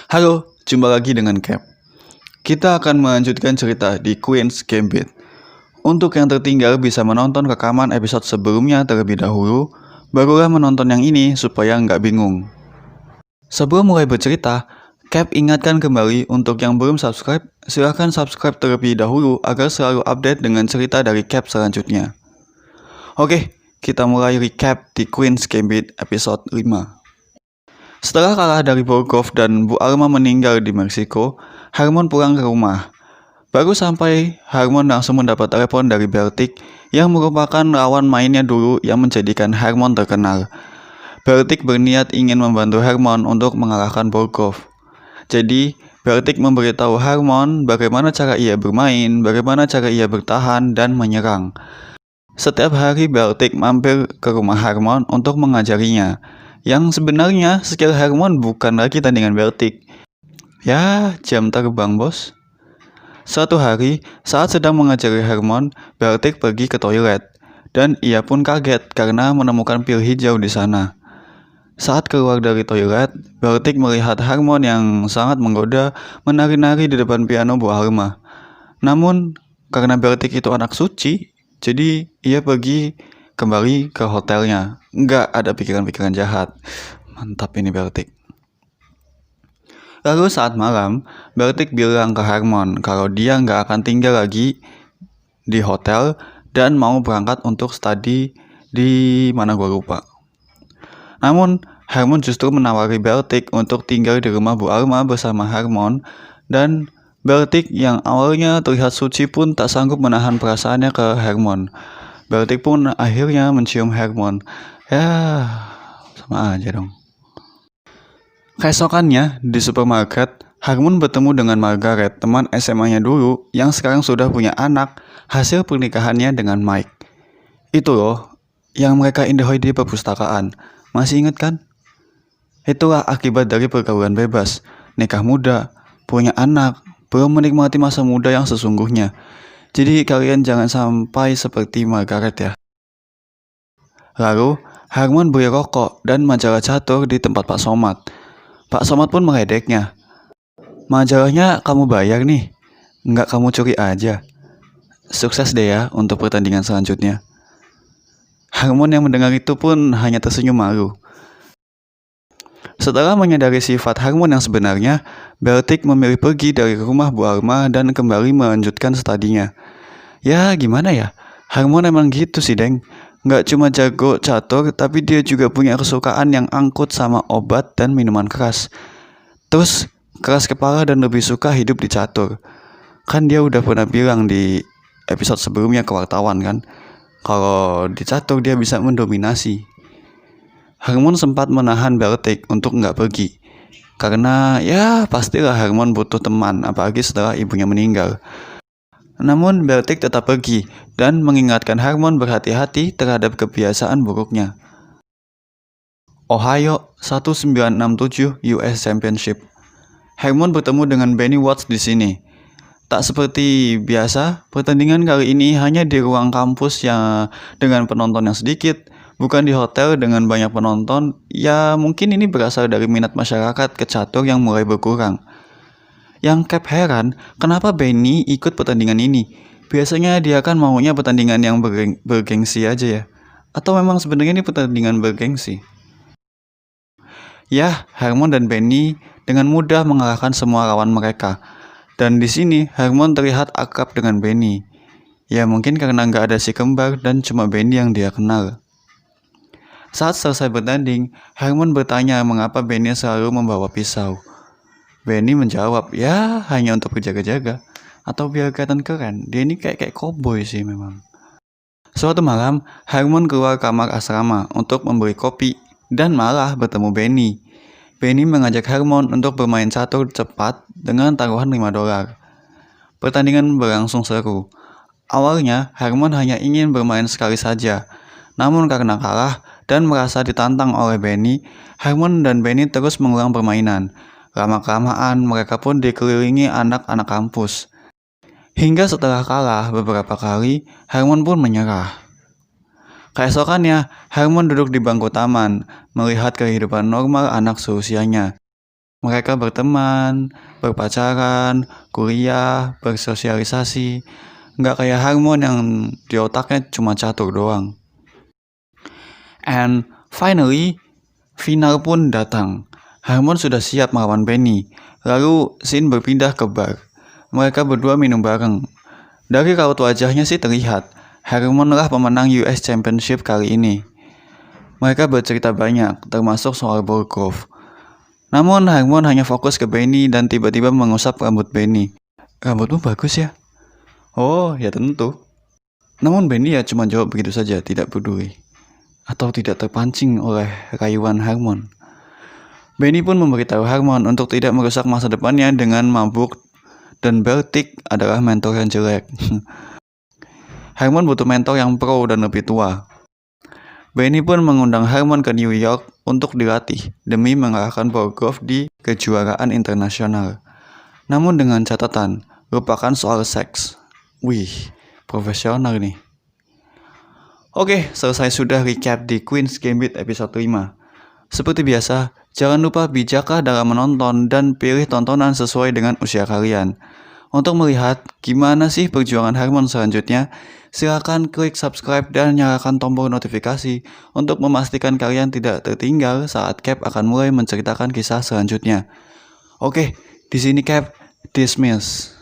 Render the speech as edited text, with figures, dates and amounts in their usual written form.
Halo, jumpa lagi dengan Cap. Kita akan melanjutkan cerita di Queen's Gambit. Untuk yang tertinggal bisa menonton rekaman episode sebelumnya terlebih dahulu, barulah menonton yang ini supaya nggak bingung. Sebelum mulai bercerita, Cap ingatkan kembali untuk yang belum subscribe, silahkan subscribe terlebih dahulu agar selalu update dengan cerita dari Cap selanjutnya. Oke, kita mulai recap di Queen's Gambit episode 5. Setelah kalah dari Borgov dan Bu Alma meninggal di Meksiko, Harmon pulang ke rumah. Baru sampai, Harmon langsung mendapat telepon dari Beltik yang merupakan lawan mainnya dulu yang menjadikan Harmon terkenal. Beltik berniat ingin membantu Harmon untuk mengalahkan Borgov. Jadi, Beltik memberitahu Harmon bagaimana cara ia bermain, bagaimana cara ia bertahan dan menyerang. Setiap hari Beltik mampir ke rumah Harmon untuk mengajarinya. Yang sebenarnya skill Harmon bukan lagi tandingan Beltik. Ya, jam terbang bos. Suatu hari, saat sedang mengajari Harmon, Beltik pergi ke toilet. Dan ia pun kaget karena menemukan pil hijau di sana. Saat keluar dari toilet, Beltik melihat Harmon yang sangat menggoda menari-nari di depan piano Bu Alma. Namun, karena Beltik itu anak suci, jadi ia pergi kembali ke hotelnya. Nggak ada pikiran-pikiran jahat. Mantap ini Beltik. Lalu saat malam, Beltik bilang ke Harmon kalau dia nggak akan tinggal lagi di hotel dan mau berangkat untuk studi di mana gua lupa. Namun, Harmon justru menawari Beltik untuk tinggal di rumah Bu Alma bersama Harmon, dan Beltik yang awalnya terlihat suci pun tak sanggup menahan perasaannya ke Harmon. Beltik pun akhirnya mencium Harmon. Ya, sama aja dong. Keesokannya, di supermarket, Harmon bertemu dengan Margaret, teman SMA-nya dulu, yang sekarang sudah punya anak, hasil pernikahannya dengan Mike. Itu loh, yang mereka indahoy di perpustakaan. Masih ingat kan? Itulah akibat dari pergaulan bebas, nikah muda, punya anak, belum menikmati masa muda yang sesungguhnya. Jadi kalian jangan sampai seperti Margaret ya. Lalu, Harmon beli rokok dan majalah catur di tempat Pak Somad. Pak Somad pun meledeknya. Majalahnya kamu bayar nih, nggak kamu curi aja. Sukses deh ya untuk pertandingan selanjutnya. Harmon yang mendengar itu pun hanya tersenyum malu. Setelah menyadari sifat Harmon yang sebenarnya, Beltik memilih pergi dari rumah Bu Alma dan kembali melanjutkan studinya. Ya gimana ya, Harmon emang gitu sih Deng. Nggak cuma jago catur, tapi dia juga punya kesukaan yang angkut sama obat dan minuman keras. Terus keras kepala dan lebih suka hidup di catur. Kan dia udah pernah bilang di episode sebelumnya ke wartawan kan, kalau di catur dia bisa mendominasi. Harmon sempat menahan Beltik untuk nggak pergi. Karena ya pastilah Harmon butuh teman, apalagi setelah ibunya meninggal. Namun Beltik tetap pergi dan mengingatkan Harmon berhati-hati terhadap kebiasaan buruknya. Ohio 1967 US Championship. Harmon bertemu dengan Benny Watts di sini. Tak seperti biasa, pertandingan kali ini hanya di ruang kampus yang dengan penonton yang sedikit, bukan di hotel dengan banyak penonton. Ya mungkin ini berasal dari minat masyarakat ke catur yang mulai berkurang. Yang Cap heran, kenapa Benny ikut pertandingan ini? Biasanya dia kan maunya pertandingan yang bergengsi aja ya. Atau memang sebenarnya ini pertandingan bergengsi? Ya, Harmon dan Benny dengan mudah mengalahkan semua lawan mereka. Dan di sini Harmon terlihat akrab dengan Benny. Ya mungkin karena nggak ada si kembar dan cuma Benny yang dia kenal. Saat selesai bertanding, Harmon bertanya mengapa Benny selalu membawa pisau. Benny menjawab, ya hanya untuk berjaga-jaga. Atau biar kelihatan keren, dia ini kayak cowboy sih memang. Suatu malam, Harmon keluar kamar asrama untuk membeli kopi dan malah bertemu Benny. Benny mengajak Harmon untuk bermain catur cepat dengan taruhan $5. Pertandingan berlangsung seru. Awalnya, Harmon hanya ingin bermain sekali saja. Namun karena kalah dan merasa ditantang oleh Benny, Harmon dan Benny terus mengulang permainan. Lama-kelamaan mereka pun dikelilingi anak-anak kampus. Hingga setelah kalah beberapa kali, Harmon pun menyerah. Keesokannya, Harmon duduk di bangku taman, melihat kehidupan normal anak seusianya. Mereka berteman, berpacaran, kuliah, bersosialisasi. Nggak kayak Harmon yang di otaknya cuma catur doang. And finally, final pun datang. Harmon sudah siap melawan Benny. Lalu scene berpindah ke bar. Mereka berdua minum bareng. Dari raut wajahnya sih terlihat, Harmon lah pemenang US Championship kali ini. Mereka bercerita banyak, termasuk soal Borgov. Namun Harmon hanya fokus ke Benny dan tiba-tiba mengusap rambut Benny. Rambutmu bagus ya? Oh, ya tentu. Namun Benny ya cuma jawab begitu saja, tidak peduli. Atau tidak terpancing oleh rayuan Harmon. Benny pun memberitahu Harmon untuk tidak merusak masa depannya dengan mabuk dan Bertik adalah mentor yang jelek. Harmon butuh mentor yang pro dan lebih tua. Benny pun mengundang Harmon ke New York untuk dilatih demi mengalahkan Borgov di kejuaraan internasional. Namun dengan catatan, lupakan soal seks. Wih, profesional nih. Oke, selesai sudah recap di Queen's Gambit episode 5. Seperti biasa, jangan lupa bijaklah dalam menonton dan pilih tontonan sesuai dengan usia kalian. Untuk melihat gimana sih perjuangan Harmon selanjutnya, silakan klik subscribe dan nyalakan tombol notifikasi untuk memastikan kalian tidak tertinggal saat Cap akan mulai menceritakan kisah selanjutnya. Oke, di sini Cap dismiss.